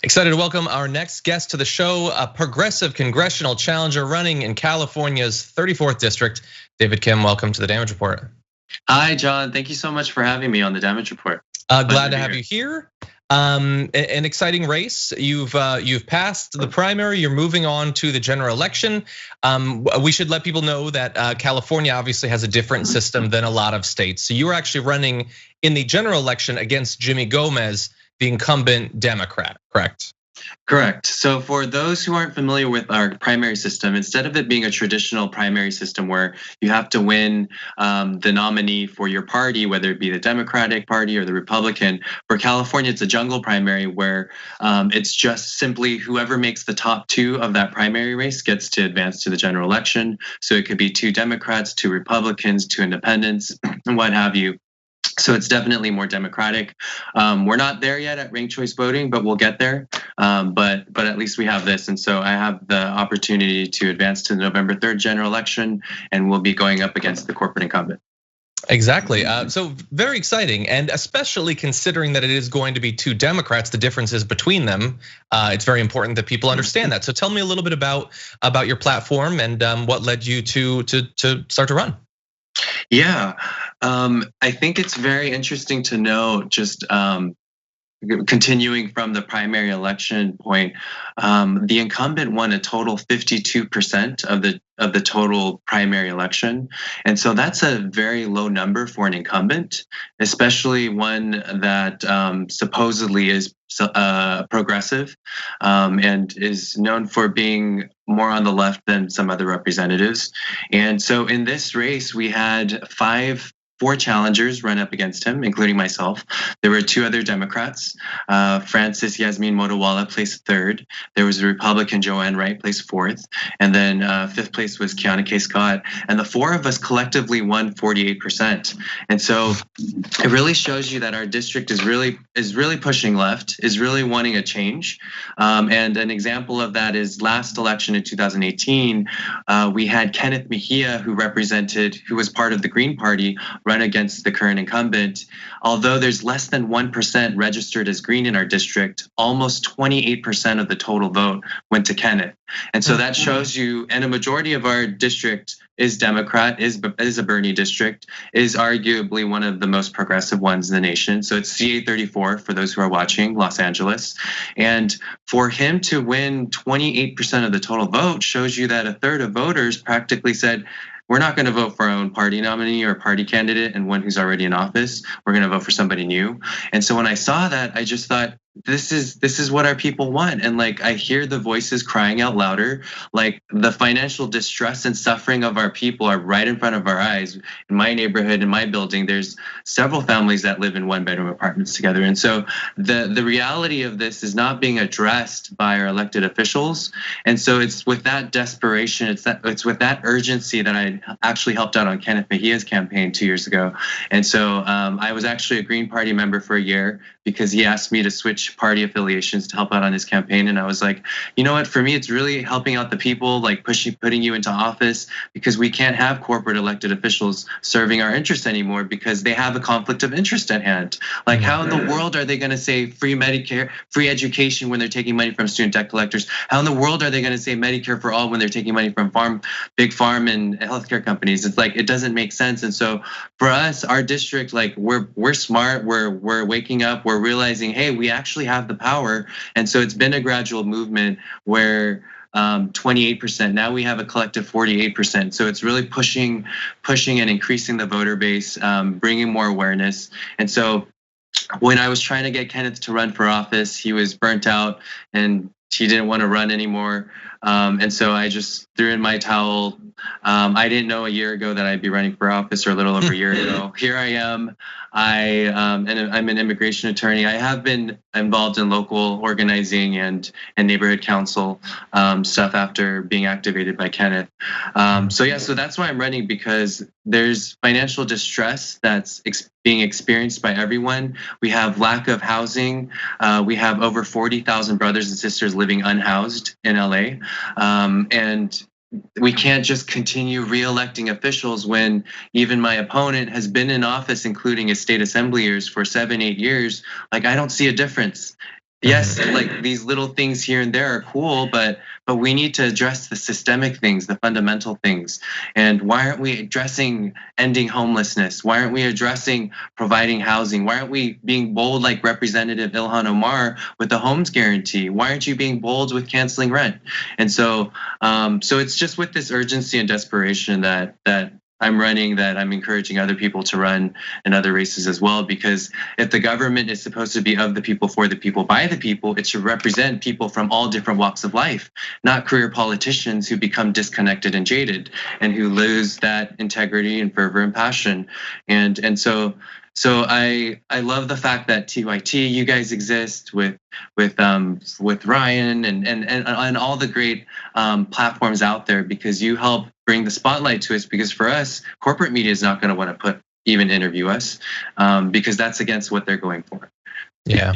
Excited to welcome our next guest to the show, a progressive congressional challenger running in California's 34th district. David Kim, welcome to the Damage Report. Hi, John. Thank you so much for having me on the Damage Report. Glad to have you here. An exciting race. You've passed the primary. You're moving on to the general election. We should let people know that California obviously has a different system than a lot of states. So you were actually running in the general election against Jimmy Gomez, the incumbent Democrat, correct? Correct. So for those who aren't familiar with our primary system, instead of it being a traditional primary system where you have to win the nominee for your party, whether it be the Democratic Party or the Republican, for California, it's a jungle primary where it's just simply whoever makes the top two of that primary race gets to advance to the general election. So it could be 2 Democrats, 2 Republicans, 2 independents, and what have you. So it's definitely more democratic. We're not there yet at ranked choice voting, but we'll get there. But at least we have this. And so I have the opportunity to advance to the November 3rd general election, and we'll be going up against the corporate incumbent. Exactly, so very exciting, and especially considering that it is going to be 2 Democrats, the differences between them, it's very important that people understand that. So tell me a little bit about your platform and what led you to start to run. Yeah, I think it's very interesting to know, just continuing from the primary election point, the incumbent won a total 52% of the total primary election. And so that's a very low number for an incumbent, especially one that supposedly is progressive and is known for being more on the left than some other representatives. And so in this race, we had 4 challengers run up against him, including myself. There were 2 other Democrats. Francis Yasmin Motowala placed 3rd. There was a Republican, Joanne Wright, placed 4th. And then 5th place was Kiana K. Scott. And the 4 of us collectively won 48%. And so it really shows you that our district is really pushing left, is really wanting a change. And an example of that is last election in 2018, we had Kenneth Mejia, who was part of the Green Party, run against the current incumbent. Although there's less than 1% registered as green in our district, almost 28% of the total vote went to Kenneth. And so that shows you, and a majority of our district is Democrat, is a Bernie district, is arguably one of the most progressive ones in the nation. So it's CA34 for those who are watching, Los Angeles. And for him to win 28% of the total vote shows you that 1/3 of voters practically said, we're not going to vote for our own party nominee or party candidate and one who's already in office. We're going to vote for somebody new. And so when I saw that, I just thought, this is what our people want. And like, I hear the voices crying out louder, like the financial distress and suffering of our people are right in front of our eyes. In my neighborhood, in my building, there's several families that live in 1-bedroom apartments together. And so the reality of this is not being addressed by our elected officials. And so it's with that desperation, it's with that urgency that I actually helped out on Kenneth Mejia's campaign 2 years ago. And so I was actually a Green Party member for a year because he asked me to switch party affiliations to help out on his campaign. And I was like, you know what, for me, it's really helping out the people, like putting you into office, because we can't have corporate elected officials serving our interests anymore because they have a conflict of interest at hand. Like, how in the world are they gonna say free Medicare, free education when they're taking money from student debt collectors? How in the world are they gonna say Medicare for all when they're taking money from big farm and healthcare companies? It's like, it doesn't make sense. And so for us, our district, like we're smart, we're waking up, we're realizing, hey, we actually have the power. And so it's been a gradual movement where 28%, now we have a collective 48%. So it's really pushing and increasing the voter base, bringing more awareness. And so when I was trying to get Kenneth to run for office, he was burnt out and he didn't want to run anymore. And so I just threw in my towel. I didn't know a year ago that I'd be running for office, or a little over a year ago. Here I am. I'm an immigration attorney. I have been involved in local organizing and neighborhood council stuff after being activated by Kenneth. So that's why I'm running, because there's financial distress that's being experienced by everyone. We have lack of housing. We have over 40,000 brothers and sisters living unhoused in LA. And we can't just continue re-electing officials when even my opponent has been in office, including as state assembly years, for 7-8 years. Like, I don't see a difference. Yes, like these little things here and there are cool, but we need to address the systemic things, the fundamental things. And why aren't we addressing ending homelessness? Why aren't we addressing providing housing? Why aren't we being bold like Representative Ilhan Omar with the homes guarantee? Why aren't you being bold with canceling rent? And so it's just with this urgency and desperation that I'm running, that I'm encouraging other people to run in other races as well. Because if the government is supposed to be of the people, for the people, by the people, it should represent people from all different walks of life, not career politicians who become disconnected and jaded and who lose that integrity and fervor and passion. And so I love the fact that TYT, you guys exist with Ryan and all the great platforms out there, because you help bring the spotlight to us. Because for us, corporate media is not going to want to even interview us because that's against what they're going for. Yeah.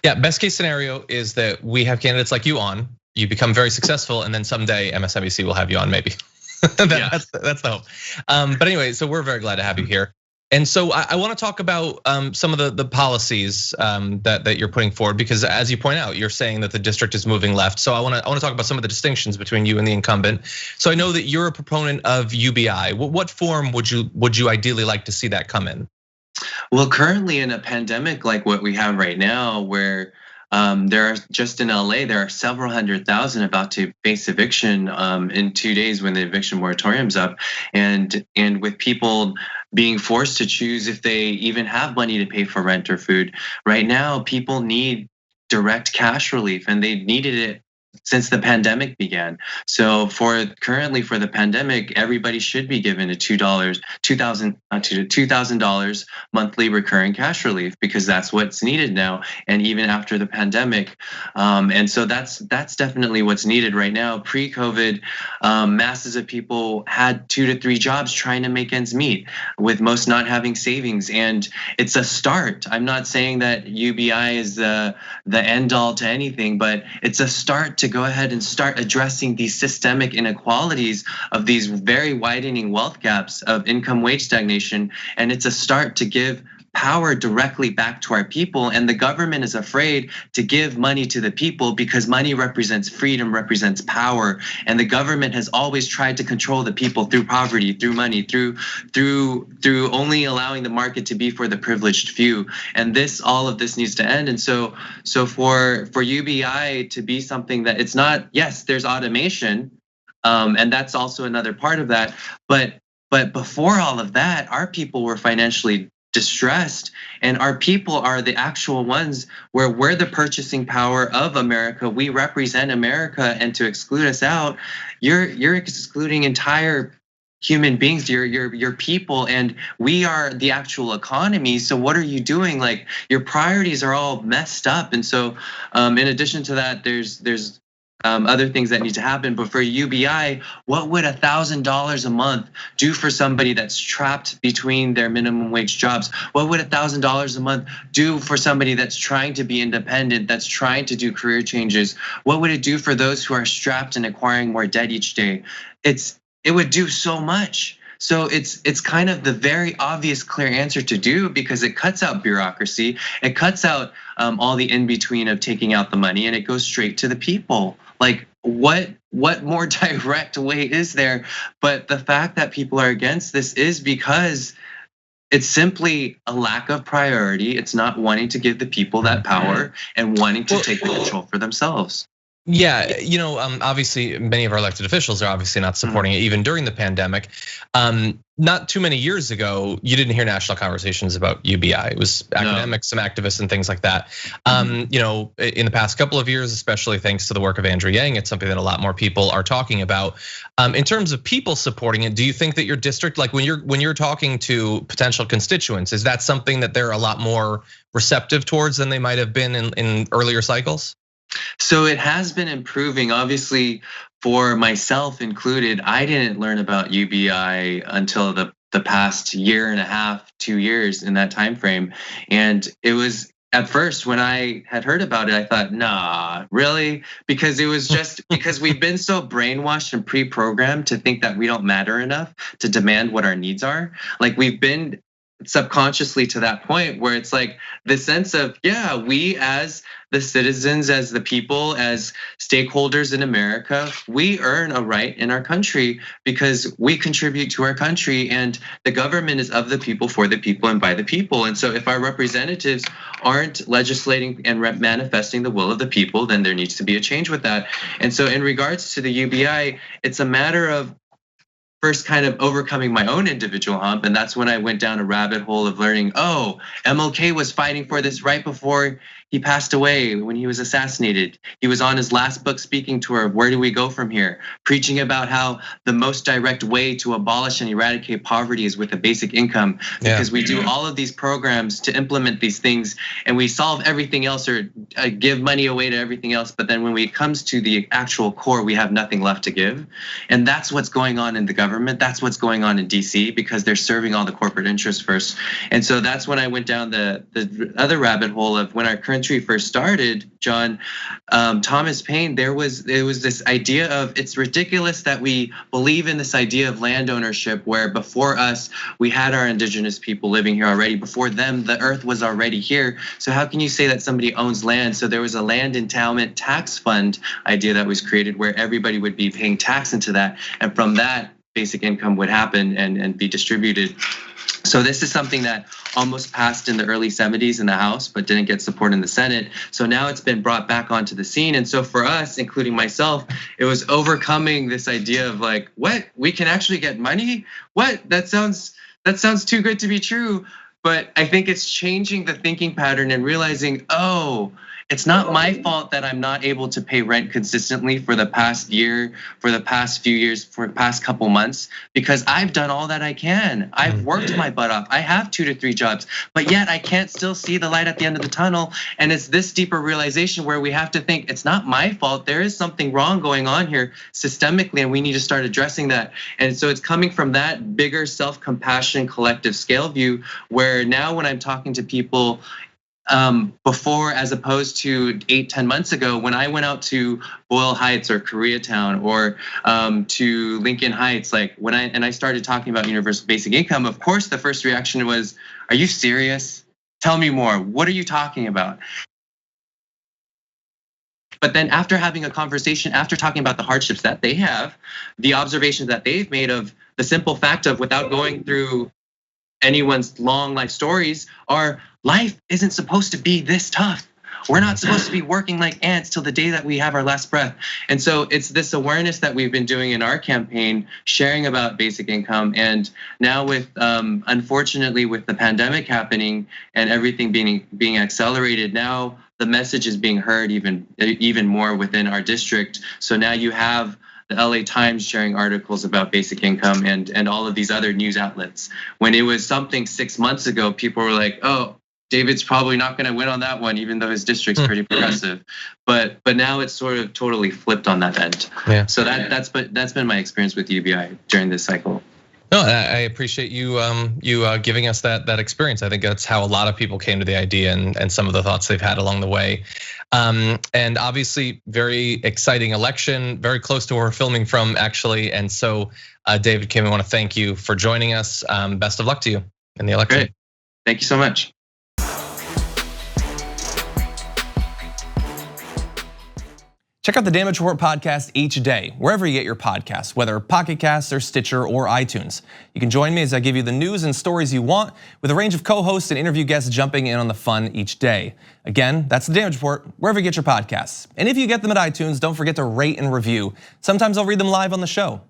Best case scenario is that we have candidates like you on, you become very successful, and then someday MSNBC will have you on, maybe. That's the hope. But anyway, so we're very glad to have you here. And so I want to talk about some of the policies that you're putting forward, because as you point out, you're saying that the district is moving left. So I want to talk about some of the distinctions between you and the incumbent. So I know that you're a proponent of UBI. What form would you ideally like to see that come in? Well, currently in a pandemic like what we have right now, where there are, just in LA, there are several 100,000 about to face eviction in 2 days when the eviction moratorium's up, and with people being forced to choose if they even have money to pay for rent or food. Right now, people need direct cash relief, and they needed it since the pandemic began. So currently for the pandemic, everybody should be given a $2,000 monthly recurring cash relief, because that's what's needed now, and even after the pandemic. And so that's definitely what's needed right now. Pre-COVID, masses of people had 2 to 3 jobs trying to make ends meet, with most not having savings. And it's a start. I'm not saying that UBI is the end all to anything, but it's a start to go ahead and start addressing these systemic inequalities of these very widening wealth gaps of income wage stagnation. And it's a start to give power directly back to our people. And the government is afraid to give money to the people because money represents freedom, represents power. And the government has always tried to control the people through poverty, through money, through only allowing the market to be for the privileged few. And all of this needs to end. And so for UBI to be something that it's not, yes, there's automation, and that's also another part of that. But before all of that, our people were financially distressed, and our people are the actual ones where we're the purchasing power of America. We represent America, and to exclude us out, you're excluding entire human beings, your people, and we are the actual economy. So what are you doing? Like, your priorities are all messed up. And so in addition to that, there's other things that need to happen. But for UBI, what would $1,000 a month do for somebody that's trapped between their minimum wage jobs? What would $1,000 a month do for somebody that's trying to be independent, that's trying to do career changes? What would it do for those who are strapped and acquiring more debt each day? It would do so much. So it's kind of the very obvious, clear answer to do, because it cuts out bureaucracy, it cuts out all the in between of taking out the money, and it goes straight to the people. Like, what more direct way is there? But the fact that people are against this is because it's simply a lack of priority. It's not wanting to give the people that power and wanting to take the control for themselves. Yeah, obviously many of our elected officials are obviously not supporting it, even during the pandemic. Not too many years ago, you didn't hear national conversations about UBI. It was academics, some activists, and things like that. In the past couple of years, especially thanks to the work of Andrew Yang, it's something that a lot more people are talking about. In terms of people supporting it, do you think that your district, like when you're talking to potential constituents, is that something that they're a lot more receptive towards than they might have been in earlier cycles? So it has been improving. Obviously, for myself included, I didn't learn about UBI until the past year and a half, 2 years, in that time frame. And it was, at first, when I had heard about it, I thought, nah, really? Because it was just because we've been so brainwashed and pre-programmed to think that we don't matter enough to demand what our needs are. Like, we've been subconsciously to that point where it's like the sense of, yeah, we as the citizens, as the people, as stakeholders in America, we earn a right in our country because we contribute to our country, and the government is of the people, for the people, and by the people. And so if our representatives aren't legislating and manifesting the will of the people, then there needs to be a change with that. And so in regards to the UBI, it's a matter of first kind of overcoming my own individual hump. And that's when I went down a rabbit hole of learning, oh, MLK was fighting for this right before he passed away, when he was assassinated. He was on his last book speaking tour, where do we go from here? Preaching about how the most direct way to abolish and eradicate poverty is with a basic income, because we do all of these programs to implement these things, and we solve everything else or give money away to everything else. But then when it comes to the actual core, we have nothing left to give. And that's what's going on in the government. That's what's going on in DC, because they're serving all the corporate interests first. And so that's when I went down the other rabbit hole of when our country first started, John, Thomas Paine, there was this idea of, it's ridiculous that we believe in this idea of land ownership, where before us, we had our indigenous people living here already. Before them, the earth was already here. So how can you say that somebody owns land? So there was a land endowment tax fund idea that was created where everybody would be paying tax into that. And from that, basic income would happen and be distributed. So this is something that almost passed in the early 70s in the House, but didn't get support in the Senate. So now it's been brought back onto the scene. And so for us, including myself, it was overcoming this idea of like, what, we can actually get money? What, that sounds too good to be true. But I think it's changing the thinking pattern and realizing, oh, it's not my fault that I'm not able to pay rent consistently for the past year, for the past few years, for the past couple months, because I've done all that I can. I've worked my butt off. I have 2 to 3 jobs, but yet I can't still see the light at the end of the tunnel. And it's this deeper realization where we have to think, it's not my fault. There is something wrong going on here systemically, and we need to start addressing that. And so it's coming from that bigger self-compassion collective scale view, where now when I'm talking to people before, as opposed to 8-10 months ago, when I went out to Boyle Heights or Koreatown or to Lincoln Heights, like when I started talking about universal basic income, of course the first reaction was, "Are you serious? Tell me more. What are you talking about?" But then after having a conversation, after talking about the hardships that they have, the observations that they've made of the simple fact of, without going through anyone's long life stories, are life isn't supposed to be this tough. We're not supposed to be working like ants till the day that we have our last breath. And so it's this awareness that we've been doing in our campaign, sharing about basic income. And now with, unfortunately, with the pandemic happening and everything being accelerated, now the message is being heard even more within our district. So now you have the LA Times sharing articles about basic income and all of these other news outlets. When it was something 6 months ago, people were like, oh, David's probably not gonna win on that one, even though his district's pretty progressive. But now it's sort of totally flipped on that end. Yeah. So that's been my experience with UBI during this cycle. No, I appreciate you giving us that experience. I think that's how a lot of people came to the idea and some of the thoughts they've had along the way. And obviously, very exciting election, very close to where we're filming from, actually. And so, David Kim, I want to thank you for joining us. Best of luck to you in the election. Great. Thank you so much. Check out the Damage Report podcast each day, wherever you get your podcasts, whether Pocket Casts or Stitcher or iTunes. You can join me as I give you the news and stories you want, with a range of co-hosts and interview guests jumping in on the fun each day. Again, that's the Damage Report, wherever you get your podcasts. And if you get them at iTunes, don't forget to rate and review. Sometimes I'll read them live on the show.